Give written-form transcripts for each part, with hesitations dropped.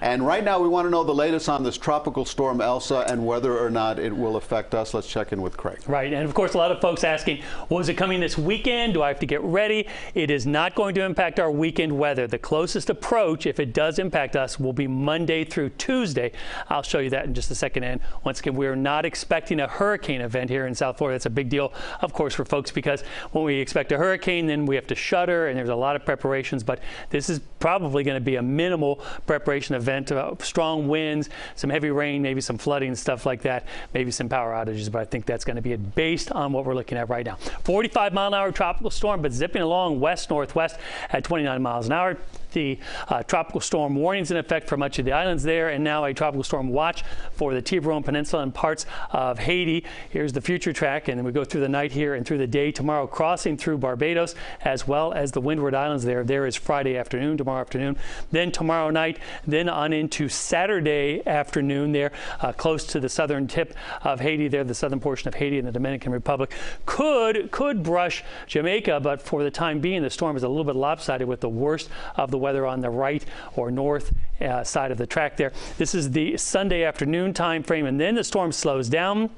And right now we want to know the latest on this tropical storm Elsa and whether or not it will affect us. Let's check in with Craig. Right, and of course a lot of folks asking, well, is it coming this weekend? Do I have to get ready? It is not going to impact our weekend weather. The closest approach, if it does impact us, will be Monday through Tuesday. I'll show you that in just a second. And once again, we're not expecting a hurricane event here in South Florida. That's a big deal, of course, for folks, because when we expect a hurricane, then we have to shutter, and there's a lot of preparations. But this is probably going to be a minimal preparation event. Strong winds, some heavy rain, maybe some flooding and stuff like that, maybe some power outages. But I think that's going to be it based on what we're looking at right now. 45-mile-an-hour tropical storm, but zipping along west-northwest at 29 miles an hour. The tropical storm warnings in effect for much of the islands there, and now a tropical storm watch for the Tiburon Peninsula and parts of Haiti. Here's the future track, and then we go through the night here and through the day tomorrow, crossing through Barbados as well as the Windward Islands there. There is Friday afternoon, tomorrow afternoon, then tomorrow night, then on into Saturday afternoon there, close to the southern tip of Haiti there, the southern portion of Haiti and the Dominican Republic. Could brush Jamaica, but for the time being, the storm is a little bit lopsided with the worst of the weather on the right or north side of the track there. This is the Sunday afternoon time frame, and then the storm slows down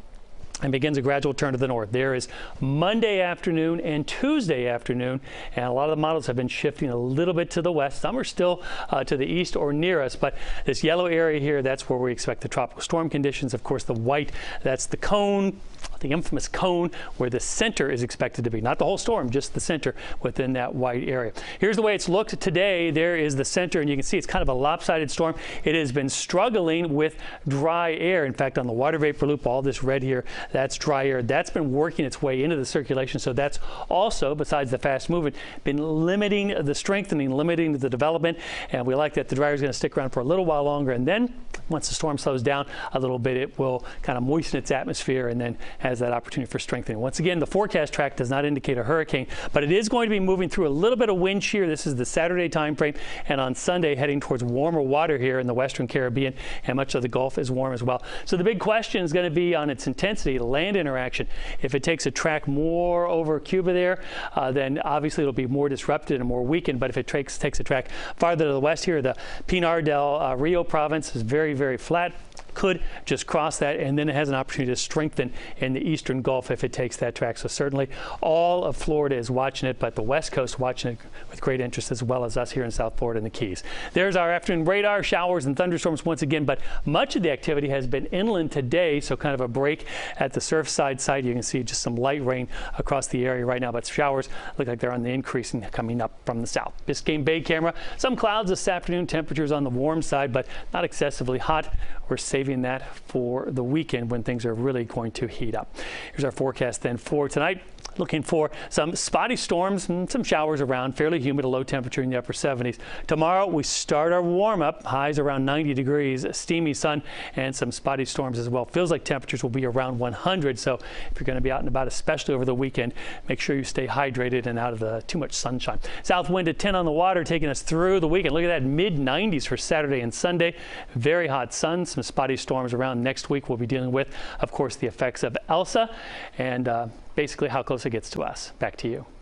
and begins a gradual turn to the north. There is Monday afternoon and Tuesday afternoon, and a lot of the models have been shifting a little bit to the west. Some are still to the east or near us, but this yellow area here, that's where we expect the tropical storm conditions. Of course, the white, that's the cone, the infamous cone, where the center is expected to be. Not the whole storm, just the center within that white area. Here's the way it's looked today. There is the center, and you can see it's kind of a lopsided storm. It has been struggling with dry air. In fact, on the water vapor loop, all this red here, that's dry air. That's been working its way into the circulation. So that's also, besides the fast movement, been limiting the strengthening, limiting the development. And we like that the dry air is going to stick around for a little while longer. And then once the storm slows down a little bit, it will kind of moisten its atmosphere and then has that opportunity for strengthening. Once again, the forecast track does not indicate a hurricane, but it is going to be moving through a little bit of wind shear. This is the Saturday time frame, and on Sunday heading towards warmer water here in the Western Caribbean, and much of the Gulf is warm as well. So the big question is going to be on its intensity, land interaction. If it takes a track more over Cuba there, then obviously it'll be more disrupted and more weakened. But if it takes a track farther to the west here, the Pinar del Rio province is very, very flat. Could just cross that, and then it has an opportunity to strengthen in the eastern Gulf if it takes that track. So certainly all of Florida is watching it, but the West Coast watching it with great interest, as well as us here in South Florida and the Keys. There's our afternoon radar, showers and thunderstorms once again, but much of the activity has been inland today, so kind of a break at the Surfside site. You can see just some light rain across the area right now, but showers look like they're on the increase and coming up from the south. Biscayne Bay camera, some clouds this afternoon, temperatures on the warm side, but not excessively hot. We're saving that for the weekend when things are really going to heat up. Here's our forecast then for tonight. Looking for some spotty storms and some showers around, fairly humid, a low temperature in the upper 70s. Tomorrow we start our warm up, highs around 90 degrees, steamy sun and some spotty storms as well. Feels like temperatures will be around 100. So if you're going to be out and about, especially over the weekend, make sure you stay hydrated and out of the too much sunshine. South wind at 10 on the water, taking us through the weekend. Look at that, mid 90s for Saturday and Sunday. Very hot sun, some spotty storms around next week. We'll be dealing with, of course, the effects of Elsa and basically how close it gets to us. Back to you.